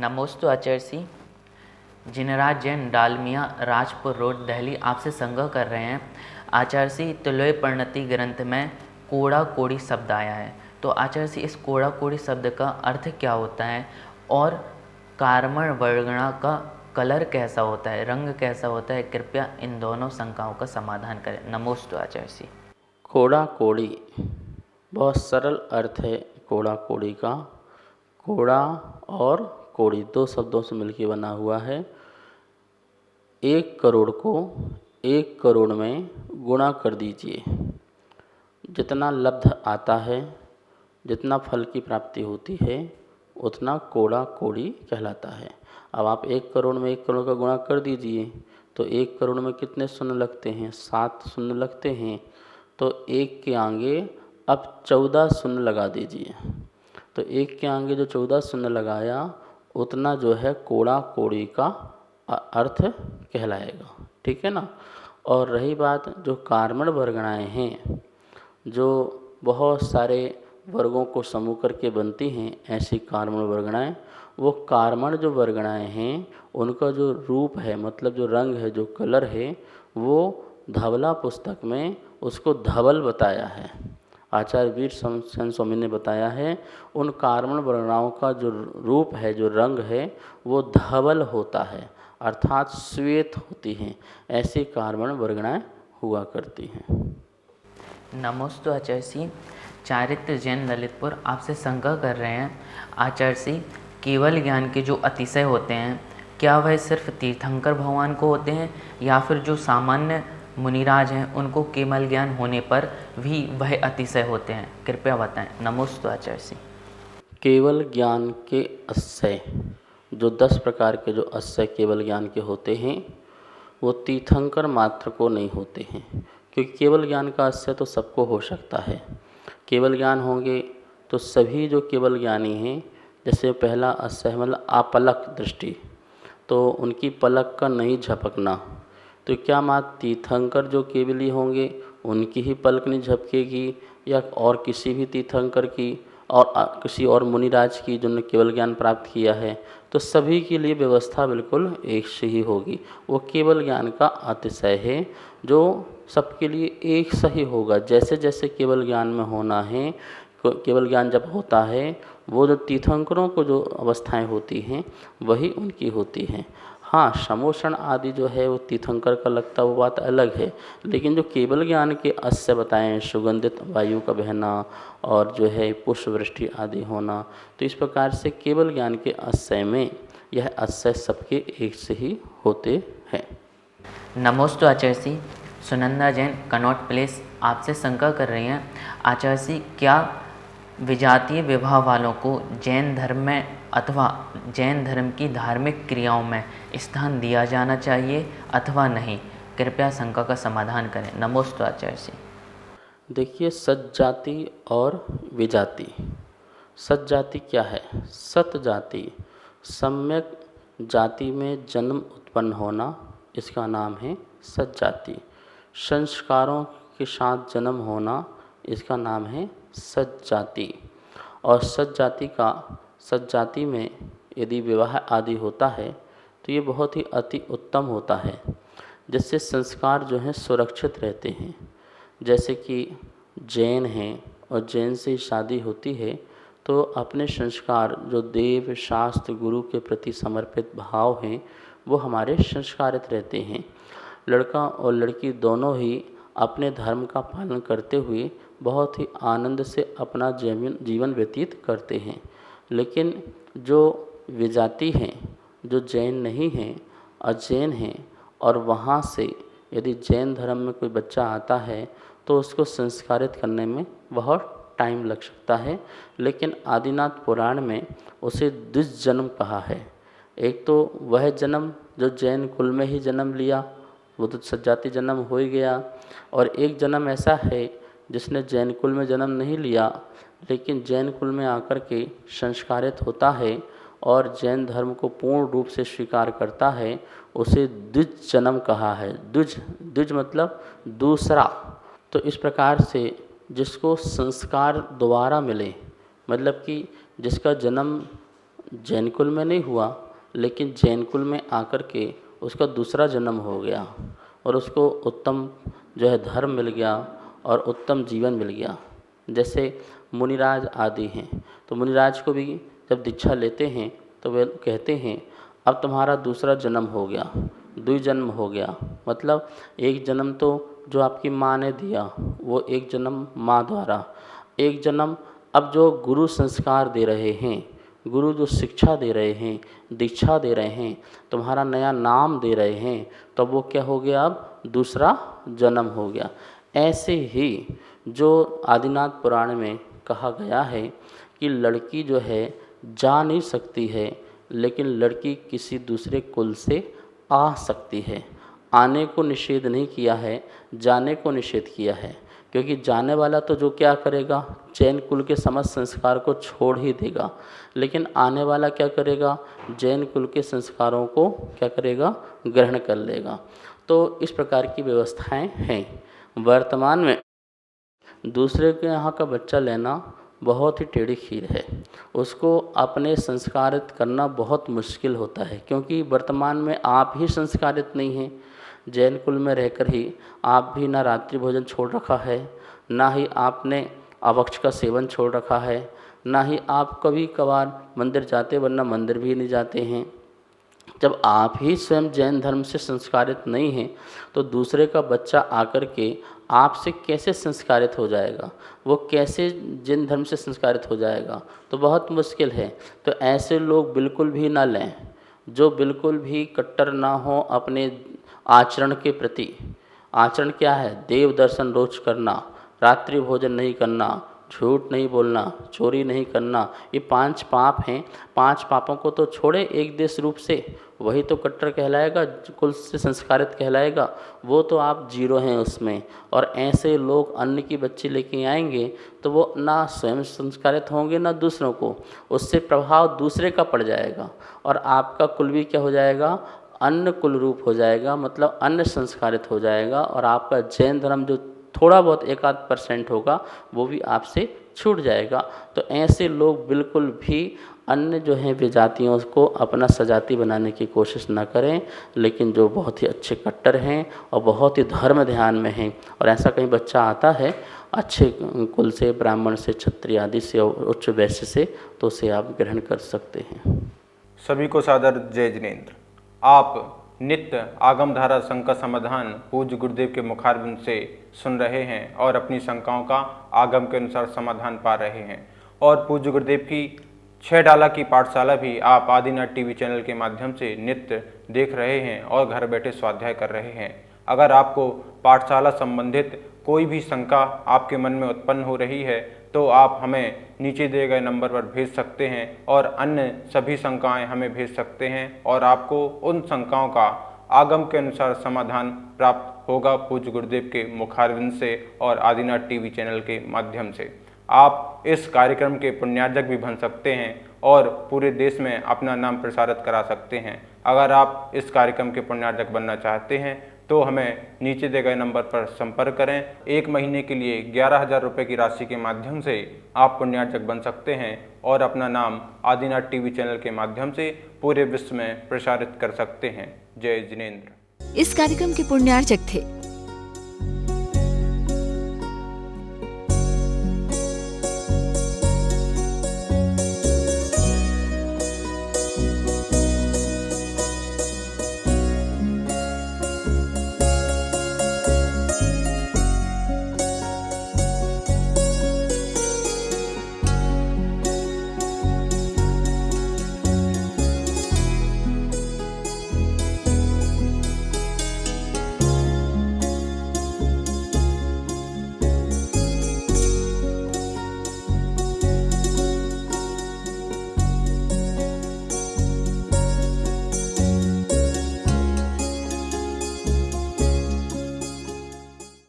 नमोस्तु आचार्य जिनराज जैन, डालमिया, राजपुर रोड, दिल्ली आपसे संग्रह कर रहे हैं। आचार्य तुलय परिणति ग्रंथ में कोड़ा कोड़ी शब्द आया है, तो आचार्य इस कोड़ा कोड़ी शब्द का अर्थ क्या होता है और कार्मण वर्गणा का कलर कैसा होता है, रंग कैसा होता है? कृपया इन दोनों शंकाओं का समाधान करें। नमोस्तु आचार्य। कोड़ा कोड़ी बहुत सरल अर्थ है कोड़ा कोड़ी का। कोड़ा और कोड़ी दो शब्दों से मिलकर बना हुआ है। 1 करोड़ को 1 करोड़ में गुणा कर दीजिए, जितना लब्ध आता है, जितना फल की प्राप्ति होती है, उतना कोड़ा कोड़ी कहलाता है। अब आप 1 करोड़ में 1 करोड़ का गुणा कर दीजिए तो 1 करोड़ में कितने शून्य लगते हैं? 7 शून्य लगते हैं। तो 1 के आगे अब 14 शून्य लगा दीजिए। तो 1 के आगे जो 14 शून्य लगाया उतना जो है कोड़ा कोड़ी का अर्थ कहलाएगा। ठीक है ना। और रही बात जो कार्मण वर्गणाएँ हैं, जो बहुत सारे वर्गों को समूह करके बनती हैं, ऐसी कार्मण वर्गणाएँ, वो कार्मण जो वर्गणाएँ हैं उनका जो रूप है, मतलब जो रंग है, जो कलर है, वो धवला पुस्तक में उसको धवल बताया है। आचार्य वीर सेन स्वामी ने बताया है उन कार्मण वर्गणाओं का जो रूप है, जो रंग है, वो धवल होता है, अर्थात श्वेत होती हैं। ऐसी कार्मण वर्गणाएँ हुआ करती हैं। नमोस्तु आचार्य। चारित्र जैन ललितपुर आपसे संग्रह कर रहे हैं। आचार्य केवल ज्ञान के जो अतिशय होते हैं, क्या वह सिर्फ तीर्थंकर भगवान को होते हैं या फिर जो सामान्य मुनिराज हैं उनको केवल ज्ञान होने पर भी वह अतिशय होते हैं? कृपया बताएं। नमोस्तु आचार्य। केवल ज्ञान के अतिशय, जो 10 प्रकार के जो अतिशय केवल ज्ञान के होते हैं, वो तीर्थंकर मात्र को नहीं होते हैं, क्योंकि केवल ज्ञान का अतिशय तो सबको हो सकता है। केवल ज्ञान होंगे तो सभी जो केवल ज्ञानी हैं, जैसे पहला अतिशय मतलब आपलक दृष्टि, तो उनकी पलक का नहीं झपकना, तो क्या मात्र तीर्थंकर जो केवली होंगे उनकी ही पलक नहीं झपकेगी या और किसी भी तीर्थंकर की और किसी और मुनिराज की जिन्होंने केवल ज्ञान प्राप्त किया है? तो सभी के लिए व्यवस्था बिल्कुल एक से ही होगी। वो केवल ज्ञान का अतिशय है जो सबके लिए एक सही होगा। जैसे जैसे केवल ज्ञान में होना है, केवल ज्ञान जब होता है, वो जो तीर्थंकरों को जो अवस्थाएं होती हैं वही उनकी होती हैं। हाँ, समोषण आदि जो है वो तीर्थंकर का लगता, वो बात अलग है, लेकिन जो केवल ज्ञान के अस्य बताएं, सुगंधित वायु का बहना और जो है पुष्प वृष्टि आदि होना, तो इस प्रकार से केवल ज्ञान के अस्य में यह अस्य सबके एक से ही होते हैं। नमोस्तु आचार्य। सुनंदा जैन, कनॉट प्लेस आपसे शंका कर रही हैं। आचार्य, क्या विजातीय विवाह वालों को जैन धर्म में अथवा जैन धर्म की धार्मिक क्रियाओं में स्थान दिया जाना चाहिए अथवा नहीं? कृपया शंका का समाधान करें। नमोस्तु आचार्य। देखिए, सज्जाति और विजाति। सज्जाति क्या है? सत जाति, सम्यक जाति में जन्म उत्पन्न होना, इसका नाम है सज्जाति। संस्कारों के साथ जन्म होना, इसका नाम है सज्जाति। और सज्जाति में यदि विवाह आदि होता है तो ये बहुत ही अति उत्तम होता है, जिससे संस्कार जो हैं सुरक्षित रहते हैं। जैसे कि जैन हैं और जैन से शादी होती है तो अपने संस्कार जो देव शास्त्र गुरु के प्रति समर्पित भाव हैं वो हमारे संस्कारित रहते हैं। लड़का और लड़की दोनों ही अपने धर्म का पालन करते हुए बहुत ही आनंद से अपना जीवन व्यतीत करते हैं। लेकिन जो विजाति हैं, जो जैन नहीं हैं, अजैन हैं, और वहाँ से यदि जैन धर्म में कोई बच्चा आता है तो उसको संस्कारित करने में बहुत टाइम लग सकता है। लेकिन आदिनाथ पुराण में उसे द्विज जन्म कहा है। एक तो वह जन्म जो जैन कुल में ही जन्म लिया, वो तो सज्जाति जन्म हो ही गया, और एक जन्म ऐसा है जिसने जैन कुल में जन्म नहीं लिया लेकिन जैन कुल में आकर के संस्कारित होता है और जैन धर्म को पूर्ण रूप से स्वीकार करता है, उसे द्विज जन्म कहा है। द्विज मतलब दूसरा। तो इस प्रकार से जिसको संस्कार दोबारा मिले, मतलब कि जिसका जन्म जैन कुल में नहीं हुआ, लेकिन जैन कुल में आकर के उसका दूसरा जन्म हो गया और उसको उत्तम जो है धर्म मिल गया और उत्तम जीवन मिल गया। जैसे मुनिराज आदि हैं, तो मुनिराज को भी जब दीक्षा लेते हैं तो वे कहते हैं अब तुम्हारा दूसरा जन्म हो गया, द्विजन्म हो गया। मतलब एक जन्म तो जो आपकी माँ ने दिया वो एक जन्म माँ द्वारा, एक जन्म अब जो गुरु संस्कार दे रहे हैं, गुरु जो शिक्षा दे रहे हैं, दीक्षा दे रहे हैं, तुम्हारा नया नाम दे रहे हैं, तो वो क्या हो गया, अब दूसरा जन्म हो गया। ऐसे ही जो आदिनाथ पुराण में कहा गया है कि लड़की जो है जा नहीं सकती है, लेकिन लड़की किसी दूसरे कुल से आ सकती है। आने को निषेध नहीं किया है, जाने को निषेध किया है, क्योंकि जाने वाला तो जो क्या करेगा, जैन कुल के समस्त संस्कार को छोड़ ही देगा, लेकिन आने वाला क्या करेगा, जैन कुल के संस्कारों को क्या करेगा, ग्रहण कर लेगा। तो इस प्रकार की व्यवस्थाएं हैं। वर्तमान में दूसरे के यहाँ का बच्चा लेना बहुत ही टेढ़ी खीर है, उसको अपने संस्कारित करना बहुत मुश्किल होता है, क्योंकि वर्तमान में आप ही संस्कारित नहीं हैं। जैन कुल में रहकर ही आप भी ना रात्रि भोजन छोड़ रखा है, ना ही आपने अभक्ष का सेवन छोड़ रखा है, ना ही आप कभी कभार मंदिर जाते, वरना मंदिर भी नहीं जाते हैं। जब आप ही स्वयं जैन धर्म से संस्कारित नहीं हैं, तो दूसरे का बच्चा आकर के आपसे कैसे संस्कारित हो जाएगा, वो कैसे जैन धर्म से संस्कारित हो जाएगा, तो बहुत मुश्किल है। तो ऐसे लोग बिल्कुल भी ना लें, जो बिल्कुल भी कट्टर ना हो अपने आचरण के प्रति। आचरण क्या है, देव दर्शन रोज करना, रात्रि भोजन नहीं करना, झूठ नहीं बोलना, चोरी नहीं करना, ये 5 पाप हैं। 5 पापों को तो छोड़े एक देश रूप से, वही तो कट्टर कहलाएगा, कुल से संस्कारित कहलाएगा। वो तो आप जीरो हैं उसमें। और ऐसे लोग अन्न की बच्ची लेके आएंगे तो वो ना स्वयं संस्कारित होंगे ना दूसरों को, उससे प्रभाव दूसरे का पड़ जाएगा और आपका कुल भी क्या हो जाएगा, अन्न कुल रूप हो जाएगा, मतलब अन्न संस्कारित हो जाएगा। और आपका जैन धर्म जो थोड़ा बहुत 1-8% होगा वो भी आपसे छूट जाएगा। तो ऐसे लोग बिल्कुल भी अन्य जो हैं विजातियों को अपना सजाती बनाने की कोशिश न करें, लेकिन जो बहुत ही अच्छे कट्टर हैं और बहुत ही धर्म ध्यान में हैं, और ऐसा कहीं बच्चा आता है अच्छे कुल से, ब्राह्मण से, क्षत्रिय आदि से और उच्च वैश्य से, तो उसे आप ग्रहण कर सकते हैं। सभी को सादर जय जिनेंद्र। आप नित्य आगम धारा शंका समाधान पूज्य गुरुदेव के मुखारबिंद से सुन रहे हैं और अपनी शंकाओं का आगम के अनुसार समाधान पा रहे हैं। और पूज्य गुरुदेव की 6 डाला की पाठशाला भी आप आदिनाथ टीवी चैनल के माध्यम से नित्य देख रहे हैं और घर बैठे स्वाध्याय कर रहे हैं। अगर आपको पाठशाला संबंधित कोई भी शंका आपके मन में उत्पन्न हो रही है तो आप हमें नीचे दिए गए नंबर पर भेज सकते हैं और अन्य सभी शंकाएं हमें भेज सकते हैं और आपको उन शंकाओं का आगम के अनुसार समाधान प्राप्त होगा पूज्य गुरुदेव के मुखारविंद से और आदिनाथ टीवी चैनल के माध्यम से। आप इस कार्यक्रम के पुण्यार्जक भी बन सकते हैं और पूरे देश में अपना नाम प्रसारित करा सकते हैं। अगर आप इस कार्यक्रम के पुण्यार्जक बनना चाहते हैं तो हमें नीचे दिए गए नंबर पर संपर्क करें। 1 महीने के लिए 11,000 रुपये की राशि के माध्यम से आप पुण्यार्जक बन सकते हैं और अपना नाम आदिनाथ टीवी चैनल के माध्यम से पूरे विश्व में प्रसारित कर सकते हैं। जय जिनेंद्र। इस कार्यक्रम के पुण्यार्जक थे